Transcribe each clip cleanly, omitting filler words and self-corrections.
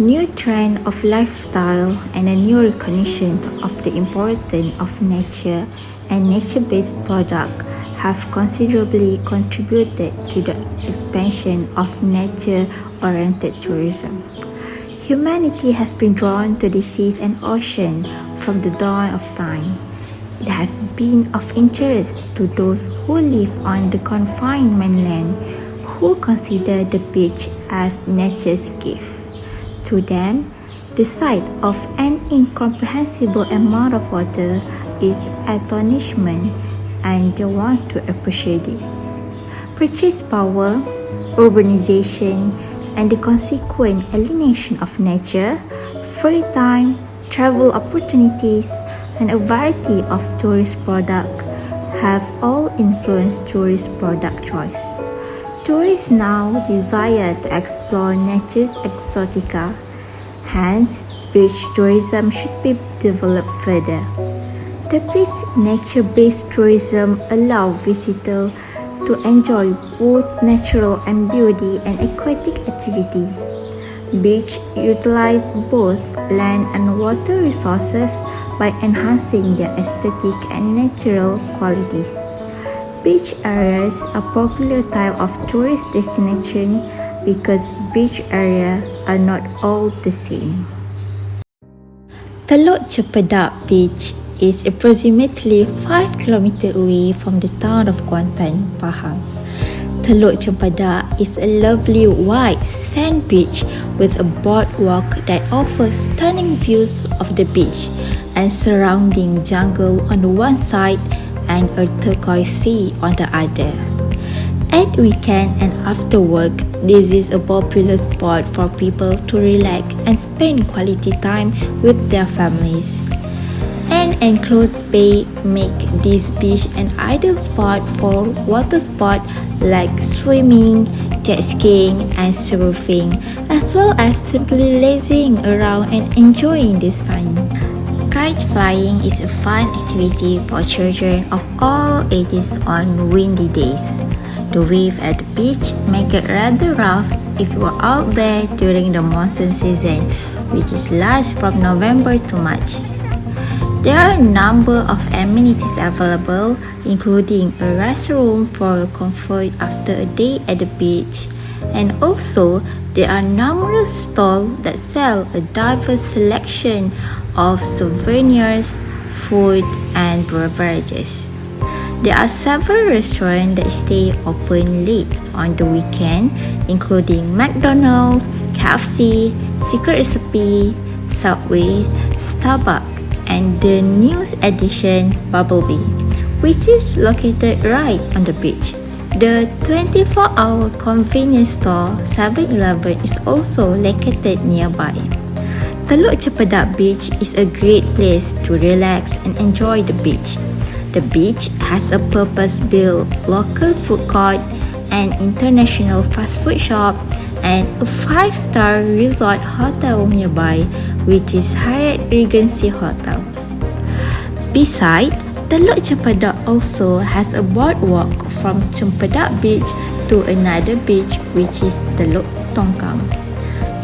New trend of lifestyle and a new recognition of the importance of nature and nature-based products have considerably contributed to the expansion of nature-oriented tourism. Humanity has been drawn to the seas and oceans from the dawn of time. It has been of interest to those who live on the confined mainland, who consider the beach as nature's gift. To them, the sight of an incomprehensible amount of water is astonishment, and they want to appreciate it. Purchase power, urbanization, and the consequent alienation of nature, free time, travel opportunities, and a variety of tourist products have all influenced tourist product choice. Tourists now desire to explore nature's exotica, hence beach tourism should be developed further. The beach nature-based tourism allows visitors to enjoy both natural and beauty and aquatic activity. Beach utilize both land and water resources by enhancing their aesthetic and natural qualities. Beach areas are a popular type of tourist destination because beach areas are not all the same. Teluk Chempedak Beach is approximately 5 km away from the town of Kuantan, Pahang. Teluk Chempedak is a lovely white sand beach with a boardwalk that offers stunning views of the beach and surrounding jungle on the one side and a turquoise sea on the other. At weekend and after work, this is a popular spot for people to relax and spend quality time with their families. An enclosed bay make this beach an ideal spot for water sports like swimming, jet skiing, and surfing, as well as simply lazing around and enjoying the sun. Kite flying is a fun activity for children of all ages on windy days. The wave at the beach may get rather rough if you are out there during the monsoon season, which is lasts from November to March. There are a number of amenities available, including a restroom for comfort after a day at the beach, and also there are numerous stalls that sell a diverse selection of souvenirs, food, and beverages. There are several restaurants that stay open late on the weekend, including McDonald's, KFC, Secret Recipe, Subway, Starbucks, and the newest addition, Bumblebee, which is located right on the beach. The 24-hour convenience store 7-Eleven is also located nearby. Teluk Chempedak Beach is a great place to relax and enjoy the beach. The beach has a purpose-built local food court, an international fast food shop, and a 5-star resort hotel nearby, which is Hyatt Regency Hotel. Besides, Teluk Chempedak also has a boardwalk from Chempedak Beach to another beach, which is Teluk Tongkang.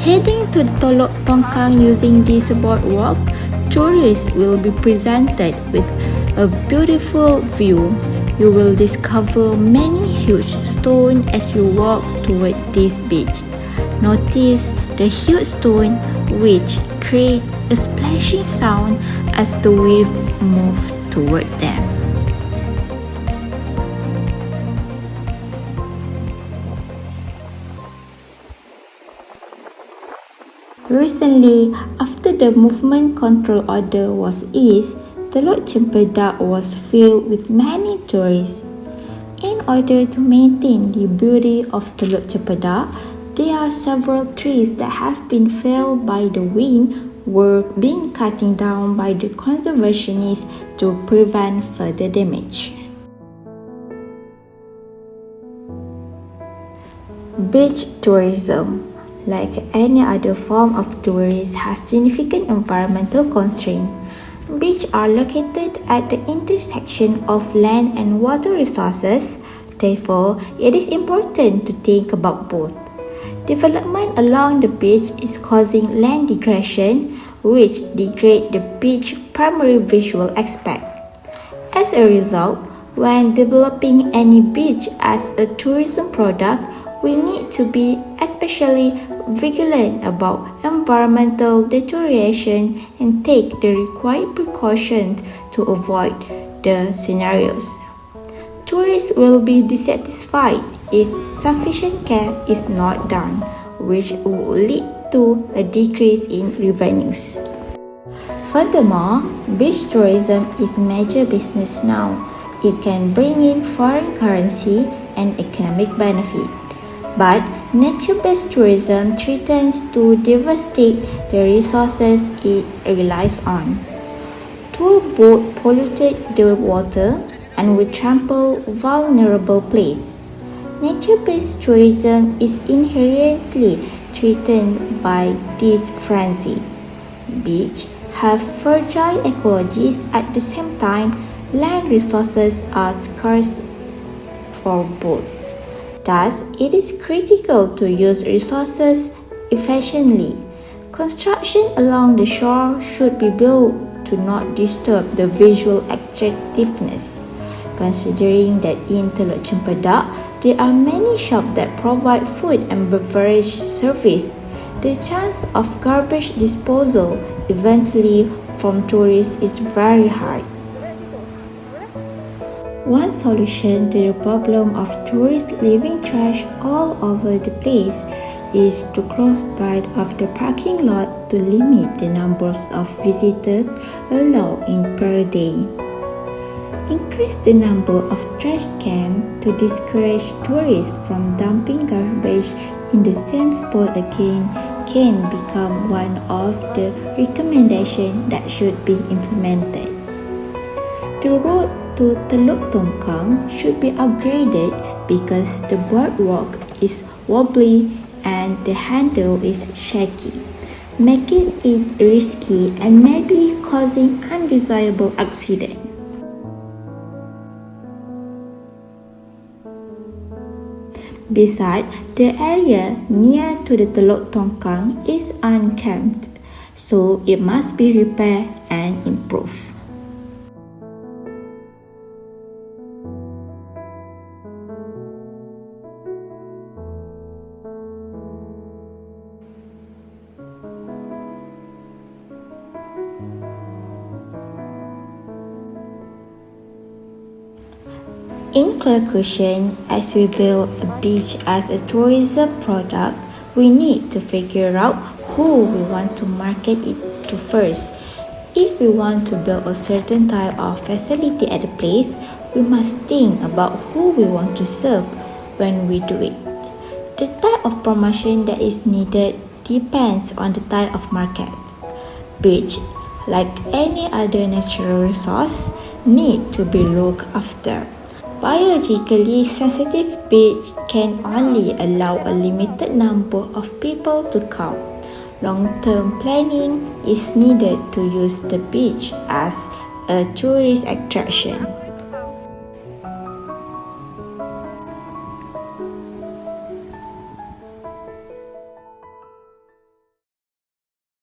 Heading to Teluk Tongkang using this boardwalk, tourists will be presented with a beautiful view. You will discover many huge stones as you walk toward this beach. Notice the huge stone which create a splashing sound as the wave move toward them. Recently, after the movement control order was eased, Teluk Chempedak was filled with many tourists. In order to maintain the beauty of Teluk Chempedak, there are several trees that have been felled by the wind were being cutting down by the conservationists to prevent further damage. Beach tourism, like any other form of tourism, has significant environmental constraints. Beaches are located at the intersection of land and water resources. Therefore, it is important to think about both. Development along the beach is causing land degradation, which degrade the beach's primary visual aspect. As a result, when developing any beach as a tourism product, we need to be especially vigilant about environmental deterioration and take the required precautions to avoid the scenarios. Tourists will be dissatisfied if sufficient care is not done, which will lead to a decrease in revenues. Furthermore, beach tourism is major business now. It can bring in foreign currency and economic benefit. But nature-based tourism threatens to devastate the resources it relies on. Tour boats pollute the water and will trample vulnerable places. Nature-based tourism is inherently threatened by this frenzy. Beaches have fragile ecologies. At the same time, land resources are scarce for both. Thus, it is critical to use resources efficiently. Construction along the shore should be built to not disturb the visual attractiveness. Considering that in Teluk Chempedak, there are many shops that provide food and beverage service, the chance of garbage disposal eventually from tourists is very high. One solution to the problem of tourists leaving trash all over the place is to close part of the parking lot to limit the numbers of visitors allowed in per day. Increase the number of trash cans to discourage tourists from dumping garbage in the same spot again can become one of the recommendations that should be implemented. The road to Teluk Tongkang should be upgraded because the boardwalk is wobbly and the handle is shaky, making it risky and maybe causing undesirable accidents. Besides, the area near to the Teluk Tongkang is unkempt, so it must be repaired and improved. In conclusion, as we build a beach as a tourism product, we need to figure out who we want to market it to first. If we want to build a certain type of facility at a place, we must think about who we want to serve when we do it. The type of promotion that is needed depends on the type of market. Beach, like any other natural resource, need to be looked after. Biologically sensitive beach can only allow a limited number of people to come. Long-term planning is needed to use the beach as a tourist attraction.